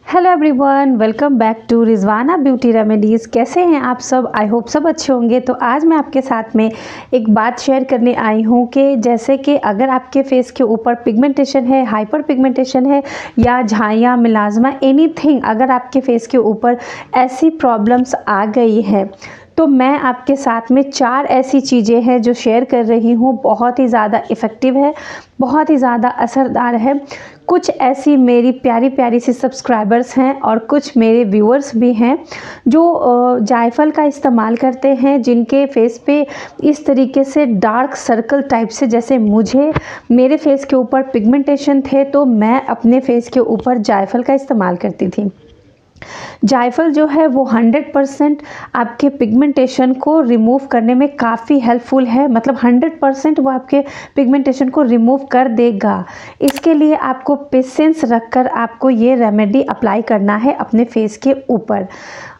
Hello everyone, welcome back to Rizwana beauty remedies. कैसे हैं आप सब? आई होप सब अच्छे होंगे। तो आज मैं आपके साथ में एक बात शेयर करने आई हूँ कि जैसे कि अगर आपके फेस के ऊपर पिगमेंटेशन है, हाइपर पिगमेंटेशन है या झाइयाँ, मिलाज़मा, एनीथिंग, अगर आपके फेस के ऊपर ऐसी प्रॉब्लम्स आ गई है तो मैं आपके साथ में 4 ऐसी चीज़ें हैं जो शेयर कर रही हूँ। बहुत ही ज़्यादा इफ़ेक्टिव है, बहुत ही ज़्यादा असरदार है। कुछ ऐसी मेरी प्यारी प्यारी सी सब्सक्राइबर्स हैं और कुछ मेरे व्यूअर्स भी हैं जो जायफल का इस्तेमाल करते हैं, जिनके फेस पे इस तरीके से डार्क सर्कल टाइप से, जैसे मेरे फेस के ऊपर पिगमेंटेशन थे तो मैं अपने फेस के ऊपर जायफल का इस्तेमाल करती थी। जायफल जो है वो 100% आपके पिगमेंटेशन को रिमूव करने में काफ़ी हेल्पफुल है। मतलब 100% वो आपके पिगमेंटेशन को रिमूव कर देगा। इसके लिए आपको पेशेंस रखकर आपको ये रेमेडी अप्लाई करना है अपने फेस के ऊपर।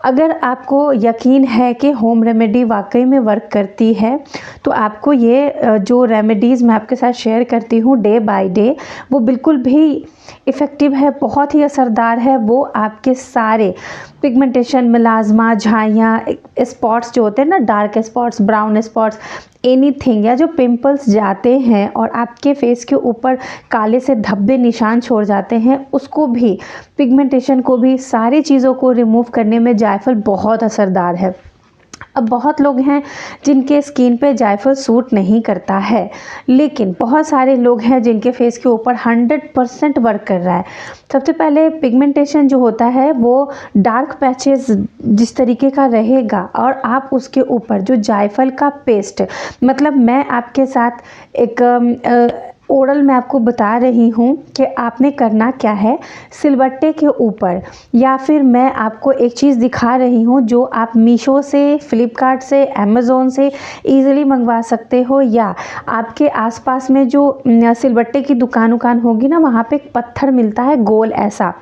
अगर आपको यकीन है कि होम रेमेडी वाकई में वर्क करती है तो आपको ये जो रेमेडीज़ मैं आपके साथ शेयर करती हूँ डे बाय डे, वो बिल्कुल भी इफ़ेक्टिव है, बहुत ही असरदार है। वो आपके सारे पिगमेंटेशन, मिलाज़मा, झाइयाँ, स्पॉट्स जो होते हैं ना, dark spots, brown spots, anything, या जो पिंपल्स जाते हैं और आपके फेस के ऊपर काले से धब्बे निशान छोड़ जाते हैं, उसको भी, पिगमेंटेशन को भी, सारी चीज़ों को रिमूव करने में जायफल बहुत असरदार है। अब बहुत लोग हैं जिनके स्किन पे जायफल सूट नहीं करता है, लेकिन बहुत सारे लोग हैं जिनके फेस के ऊपर 100% वर्क कर रहा है। सबसे पहले पिगमेंटेशन जो होता है वो डार्क पैचेस जिस तरीके का रहेगा और आप उसके ऊपर जो जायफल का पेस्ट, मतलब मैं आपके साथ एक ओरल में आपको बता रही हूँ कि आपने करना क्या है। सिलबट्टे के ऊपर, या फिर मैं आपको एक चीज़ दिखा रही हूँ जो आप मीशो से, फ्लिपकार्ट से, अमेज़ोन से ईज़िली मंगवा सकते हो, या आपके आसपास में जो सिलबट्टे की दुकान होगी ना, वहाँ पे एक पत्थर मिलता है गोल ऐसा,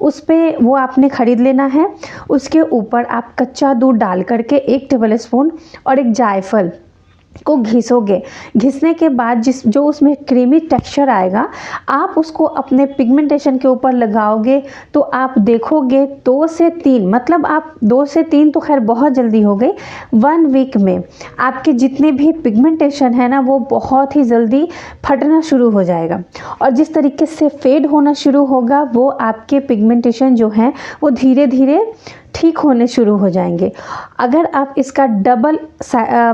उस पर वो आपने ख़रीद लेना है। उसके ऊपर आप कच्चा दूध डाल करके 1 टेबल स्पून और एक जायफल को घिसोगे। घिसने के बाद जो उसमें क्रीमी टेक्सचर आएगा, आप उसको अपने पिगमेंटेशन के ऊपर लगाओगे तो आप देखोगे 2 से 3, मतलब आप 2 से 3 तो खैर बहुत जल्दी हो गई, 1 वीक में आपके जितने भी पिगमेंटेशन है ना वो बहुत ही जल्दी फटना शुरू हो जाएगा। और जिस तरीके से फेड होना शुरू होगा, वो आपके पिगमेंटेशन जो हैं वो धीरे धीरे ठीक होने शुरू हो जाएंगे। अगर आप इसका डबल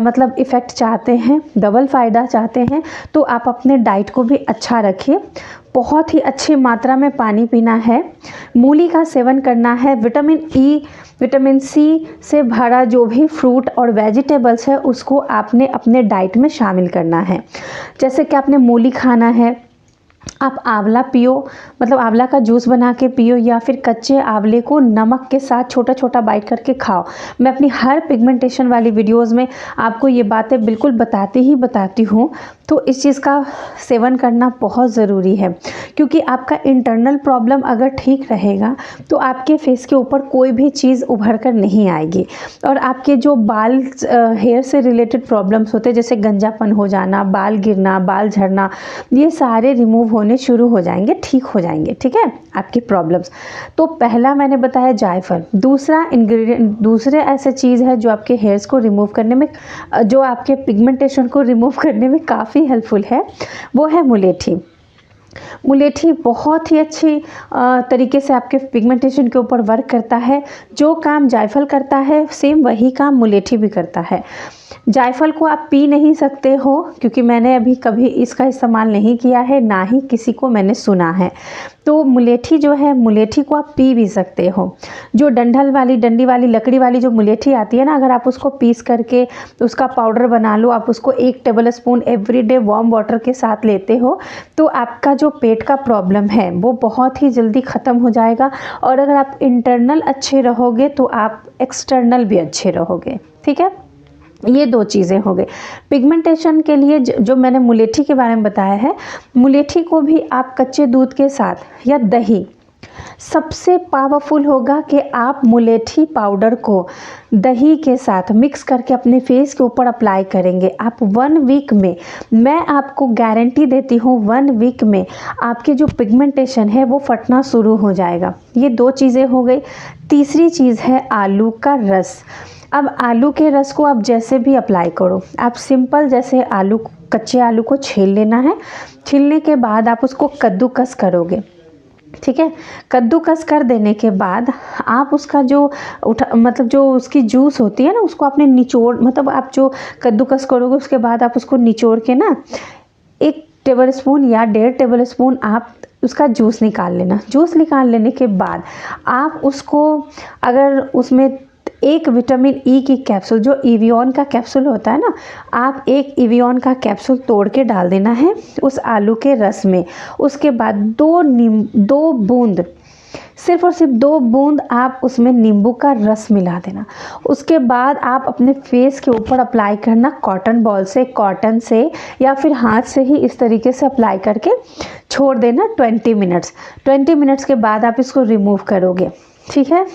मतलब इफ़ेक्ट चाहते हैं, डबल फ़ायदा चाहते हैं, तो आप अपने डाइट को भी अच्छा रखिए। बहुत ही अच्छी मात्रा में पानी पीना है, मूली का सेवन करना है, विटामिन ई, विटामिन सी से भरा जो भी फ्रूट और वेजिटेबल्स है उसको आपने अपने डाइट में शामिल करना है। जैसे कि आपने मूली खाना है, आप आंवला पियो, मतलब आंवला का जूस बना के पियो, या फिर कच्चे आंवले को नमक के साथ छोटा छोटा बाइट करके खाओ। मैं अपनी हर पिगमेंटेशन वाली वीडियोस में आपको ये बातें बिल्कुल बताती हूँ। तो इस चीज़ का सेवन करना बहुत ज़रूरी है, क्योंकि आपका इंटरनल प्रॉब्लम अगर ठीक रहेगा तो आपके फेस के ऊपर कोई भी चीज़ उभर कर नहीं आएगी। और आपके जो बाल, हेयर से रिलेटेड प्रॉब्लम्स होते हैं, जैसे गंजापन हो जाना, बाल गिरना, बाल झड़ना, ये सारे रिमूव होने शुरू हो जाएंगे, ठीक हो जाएंगे। ठीक है, आपकी प्रॉब्लम्स। तो पहला मैंने बताया जायफल। दूसरा इंग्रेडिएंट, दूसरे ऐसे चीज़ है जो आपके हेयर्स को रिमूव करने में, जो आपके पिगमेंटेशन को रिमूव करने में काफ़ी हेल्पफुल है, वो है मुलेठी। मुलेठी बहुत ही अच्छी तरीके से आपके पिगमेंटेशन के ऊपर वर्क करता है। जो काम जायफल करता है सेम वही काम मुलेठी भी करता है। जायफल को आप पी नहीं सकते हो, क्योंकि मैंने अभी कभी इसका इस्तेमाल नहीं किया है, ना ही किसी को मैंने सुना है। तो मुलेठी जो है, मुलेठी को आप पी भी सकते हो। जो डंडी वाली लकड़ी वाली जो मुलेठी आती है ना, अगर आप उसको पीस करके उसका पाउडर बना लो, आप उसको 1 table spoon everyday warm water के साथ लेते हो, तो आपका जो पेट का प्रॉब्लम है वो बहुत ही जल्दी ख़त्म हो जाएगा। और अगर आप इंटरनल अच्छे रहोगे तो आप एक्सटर्नल भी अच्छे रहोगे। ठीक है, ये 2 चीज़ें हो गई पिगमेंटेशन के लिए। जो मैंने मुलेठी के बारे में बताया है, मुलेठी को भी आप कच्चे दूध के साथ या दही सबसे पावरफुल होगा कि आप मुलेठी पाउडर को दही के साथ मिक्स करके अपने फेस के ऊपर अप्लाई करेंगे। आप 1 वीक में, मैं आपको गारंटी देती हूँ 1 वीक में आपकी जो पिगमेंटेशन है वो फटना शुरू हो जाएगा। ये 2 चीज़ें हो गई। तीसरी चीज़ है आलू का रस। अब आलू के रस को आप जैसे भी अप्लाई करो, आप सिंपल जैसे कच्चे आलू को छील लेना है। छीलने के बाद आप उसको कद्दूकस करोगे, ठीक है। कद्दूकस कर देने के बाद आप उसका जो मतलब जो उसकी जूस होती है ना, उसको आपने निचोड़, मतलब आप जो कद्दूकस करोगे उसके बाद आप उसको निचोड़ के ना 1 टेबलस्पून या 1.5 टेबलस्पून आप उसका जूस निकाल लेना। जूस निकाल लेने के बाद आप उसको, अगर उसमें 1 विटामिन ई की कैप्सूल, जो एवियन का कैप्सूल होता है ना, आप 1 एवियन का कैप्सूल तोड़ के डाल देना है उस आलू के रस में। उसके बाद 2 बूंद, सिर्फ और सिर्फ 2 बूंद आप उसमें नींबू का रस मिला देना। उसके बाद आप अपने फेस के ऊपर अप्लाई करना कॉटन बॉल से, कॉटन से या फिर हाथ से ही इस तरीके से अप्लाई करके छोड़ देना 20 मिनट्स। 20 मिनट्स के बाद आप इसको रिमूव करोगे, ठीक है।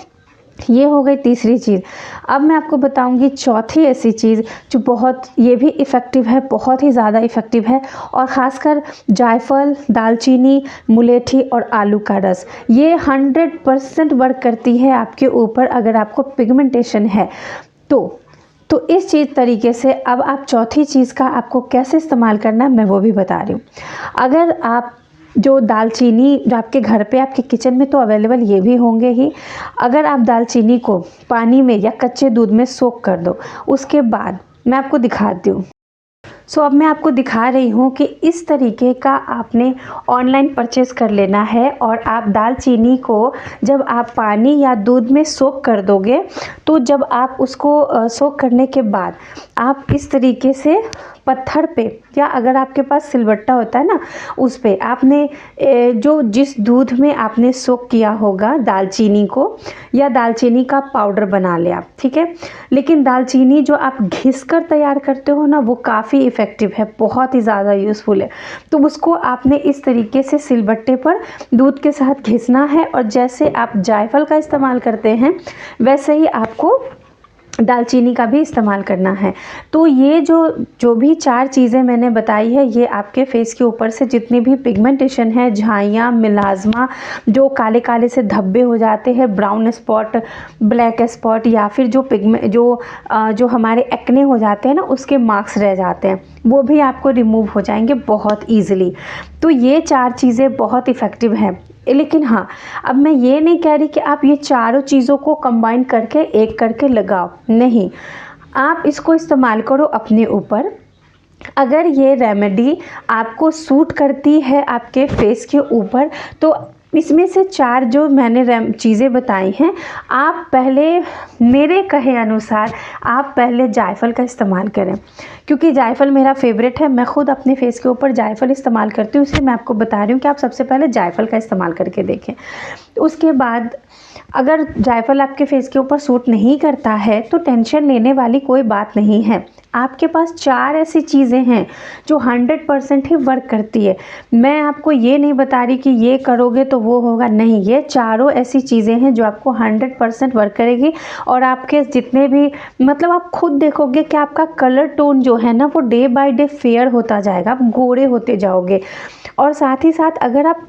ये हो गई तीसरी चीज़। अब मैं आपको बताऊंगी चौथी ऐसी चीज़ जो बहुत, ये भी इफ़ेक्टिव है, बहुत ही ज़्यादा इफ़ेक्टिव है, और ख़ासकर जायफल, दालचीनी, मुलेठी और आलू का रस, ये 100% वर्क करती है आपके ऊपर अगर आपको पिगमेंटेशन है तो इस चीज़ तरीके से। अब आप चौथी चीज़ का आपको कैसे इस्तेमाल करना है मैं वो भी बता रही हूँ। अगर आप जो दालचीनी, जो आपके घर पे आपके किचन में तो अवेलेबल ये भी होंगे ही, अगर आप दालचीनी को पानी में या कच्चे दूध में सोक कर दो, उसके बाद मैं आपको दिखाती हूँ। अब मैं आपको दिखा रही हूँ कि इस तरीके का आपने ऑनलाइन परचेस कर लेना है, और आप दालचीनी को जब आप पानी या दूध में सोक कर दोगे, तो जब आप उसको सोक करने के बाद आप इस तरीके से पत्थर पे, या अगर आपके पास सिलबट्टा होता है ना, उस पे आपने जो जिस दूध में आपने सोक किया होगा दालचीनी को, या दालचीनी का पाउडर बना ले आप, ठीक है। लेकिन दालचीनी जो आप घिस कर तैयार करते हो ना, वो काफ़ी इफ़ेक्टिव है, बहुत ही ज़्यादा यूज़फुल है। तो उसको आपने इस तरीके से सिलबट्टे पर दूध के साथ घिसना है, और जैसे आप जायफल का इस्तेमाल करते हैं वैसे ही आपको दालचीनी का भी इस्तेमाल करना है। तो ये जो भी 4 चीज़ें मैंने बताई है, ये आपके फेस के ऊपर से जितनी भी पिगमेंटेशन है, झाइयाँ, मिलाज़मा, जो काले काले से धब्बे हो जाते हैं, ब्राउन स्पॉट, ब्लैक स्पॉट, या फिर जो हमारे एक्ने हो जाते हैं ना, उसके मार्क्स रह जाते हैं, वो भी आपको रिमूव हो जाएंगे बहुत ईजिली। तो ये 4 चीज़ें बहुत इफ़ेक्टिव हैं। लेकिन हाँ, अब मैं ये नहीं कह रही कि आप ये चारों चीज़ों को कंबाइन करके एक करके लगाओ, नहीं, आप इसको इस्तेमाल करो अपने ऊपर। अगर ये रेमेडी आपको सूट करती है आपके फेस के ऊपर, तो इसमें से 4 जो मैंने चीज़ें बताई हैं, आप पहले, मेरे कहे अनुसार आप पहले जायफल का इस्तेमाल करें, क्योंकि जायफल मेरा फेवरेट है। मैं खुद अपने फेस के ऊपर जायफल इस्तेमाल करती हूँ, इसलिए मैं आपको बता रही हूँ कि आप सबसे पहले जायफल का इस्तेमाल करके देखें। उसके बाद अगर जायफल आपके फेस के ऊपर सूट नहीं करता है तो टेंशन लेने वाली कोई बात नहीं है। आपके पास 4 ऐसी चीज़ें हैं जो 100% ही वर्क करती है। मैं आपको ये नहीं बता रही कि ये करोगे तो वो होगा, नहीं, ये चारों ऐसी चीज़ें हैं जो आपको 100% वर्क करेगी। और आपके जितने भी, मतलब आप खुद देखोगे कि आपका कलर टोन जो है ना, वो डे बाय डे फेयर होता जाएगा, आप गोरे होते जाओगे। और साथ ही साथ अगर आप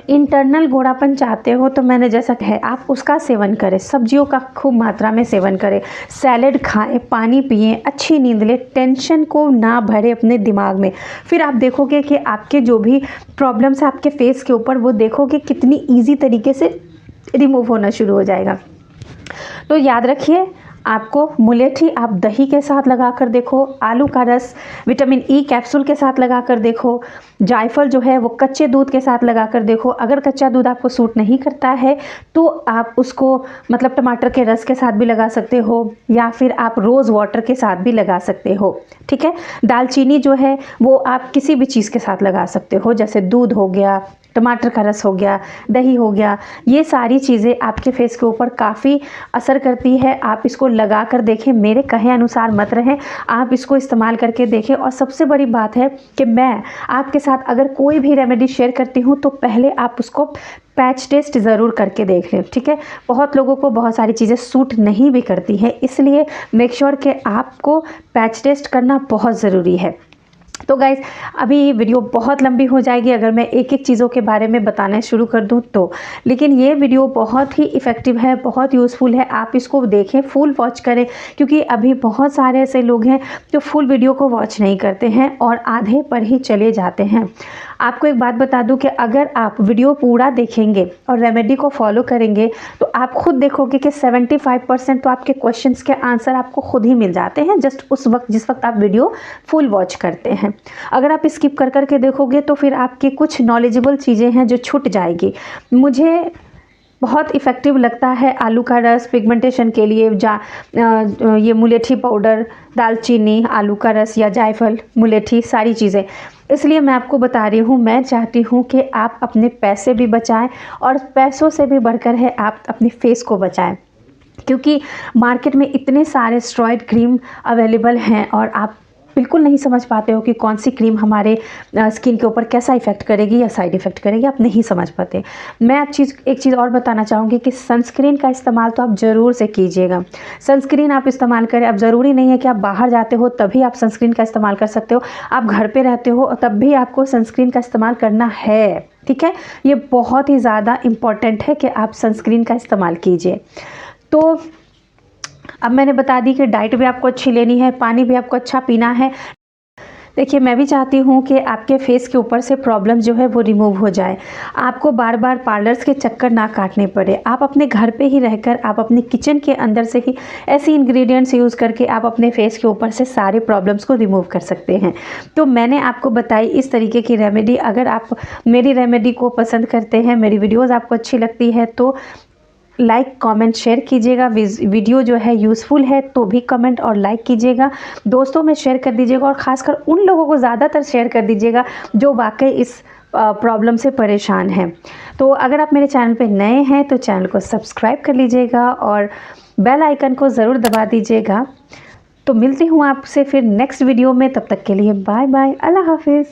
इंटरनल गोरापन चाहते हो तो मैंने जैसा कहा, आप उसका सेवन करें, सब्जियों का खूब मात्रा में सेवन करें, सैलेड खाएं, पानी पिएं, अच्छी नींद लें, टेंशन को ना भरे अपने दिमाग में। फिर आप देखोगे कि आपके जो भी प्रॉब्लम्स है आपके फेस के ऊपर, वो देखोगे कितनी ईजी तरीके से रिमूव होना शुरू हो जाएगा। तो याद रखिए, आपको मुलेठी आप दही के साथ लगा कर देखो, आलू का रस विटामिन ई कैप्सूल के साथ लगा कर देखो, जायफल जो है वो कच्चे दूध के साथ लगा कर देखो। अगर कच्चा दूध आपको सूट नहीं करता है तो आप उसको, मतलब टमाटर के रस के साथ भी लगा सकते हो, या फिर आप रोज़ वाटर के साथ भी लगा सकते हो, ठीक है। दालचीनी जो है वो आप किसी भी चीज़ के साथ लगा सकते हो, जैसे दूध हो गया, टमाटर का रस हो गया, दही हो गया, ये सारी चीज़ें आपके फेस के ऊपर काफ़ी असर करती है। आप इसको लगा कर देखें, मेरे कहे अनुसार मत रहें, आप इसको इस्तेमाल करके देखें। और सबसे बड़ी बात है कि मैं आपके साथ अगर कोई भी रेमेडी शेयर करती हूँ तो पहले आप उसको पैच टेस्ट ज़रूर करके देख लें, ठीक है। बहुत लोगों को बहुत सारी चीज़ें सूट नहीं भी करती हैं, इसलिए मेक श्योर कि आपको पैच टेस्ट करना बहुत ज़रूरी है। तो गाइज़, अभी ये वीडियो बहुत लंबी हो जाएगी अगर मैं एक एक चीज़ों के बारे में बताना शुरू कर दूं तो, लेकिन ये वीडियो बहुत ही इफ़ेक्टिव है, बहुत यूज़फुल है। आप इसको देखें, फुल वॉच करें, क्योंकि अभी बहुत सारे ऐसे लोग हैं जो फुल वीडियो को वॉच नहीं करते हैं और आधे पर ही चले जाते हैं। आपको एक बात बता दूं कि अगर आप वीडियो पूरा देखेंगे और रेमेडी को फॉलो करेंगे तो आप खुद देखोगे कि 75% तो आपके क्वेश्चंस के आंसर आपको खुद ही मिल जाते हैं, जस्ट उस वक्त जिस वक्त आप वीडियो फुल वॉच करते हैं। अगर आप स्किप कर कर के देखोगे तो फिर आपकी कुछ नॉलेजेबल चीज़ें हैं जो छूट जाएगी। मुझे बहुत इफ़ेक्टिव लगता है आलू का रस पिगमेंटेशन के लिए, ये मुलेठी पाउडर, दालचीनी, आलू का रस या जायफल, मुलेठी, सारी चीज़ें। इसलिए मैं आपको बता रही हूँ, मैं चाहती हूँ कि आप अपने पैसे भी बचाएं और पैसों से भी बढ़कर है आप अपने फेस को बचाएं, क्योंकि मार्केट में इतने सारे स्टेरॉइड क्रीम अवेलेबल हैं और आप बिल्कुल नहीं समझ पाते हो कि कौन सी क्रीम हमारे स्किन के ऊपर कैसा इफ़ेक्ट करेगी या साइड इफ़ेक्ट करेगी, आप नहीं समझ पाते। मैं एक चीज़ और बताना चाहूँगी कि सनस्क्रीन का इस्तेमाल तो आप ज़रूर से कीजिएगा। सनस्क्रीन आप इस्तेमाल करें, अब ज़रूरी नहीं है कि आप बाहर जाते हो तभी आप सनस्क्रीन का इस्तेमाल कर सकते हो, आप घर पर रहते हो तब भी आपको सनस्क्रीन का इस्तेमाल करना है, ठीक है। ये बहुत ही ज़्यादा इम्पॉर्टेंट है कि आप सनस्क्रीन का इस्तेमाल कीजिए। तो अब मैंने बता दी कि डाइट भी आपको अच्छी लेनी है, पानी भी आपको अच्छा पीना है। देखिए, मैं भी चाहती हूँ कि आपके फेस के ऊपर से प्रॉब्लम जो है वो रिमूव हो जाए, आपको बार बार पार्लर्स के चक्कर ना काटने पड़े। आप अपने घर पे ही रहकर, आप अपने किचन के अंदर से ही ऐसी इंग्रेडिएंट्स यूज़ करके आप अपने फेस के ऊपर से सारे प्रॉब्लम्स को रिमूव कर सकते हैं। तो मैंने आपको बताई इस तरीके की रेमेडी। अगर आप मेरी रेमेडी को पसंद करते हैं, मेरी वीडियोज़ आपको अच्छी लगती है तो लाइक कमेंट शेयर कीजिएगा। वीडियो जो है यूज़फुल है तो भी कमेंट और लाइक कीजिएगा, दोस्तों में शेयर कर दीजिएगा और ख़ासकर उन लोगों को ज़्यादातर शेयर कर दीजिएगा जो वाकई इस प्रॉब्लम से परेशान हैं। तो अगर आप मेरे चैनल पे नए हैं तो चैनल को सब्सक्राइब कर लीजिएगा और बेल आइकन को ज़रूर दबा दीजिएगा। तो मिलती हूँ आपसे फिर नेक्स्ट वीडियो में, तब तक के लिए बाय बाय, अल्लाह हाफिज़।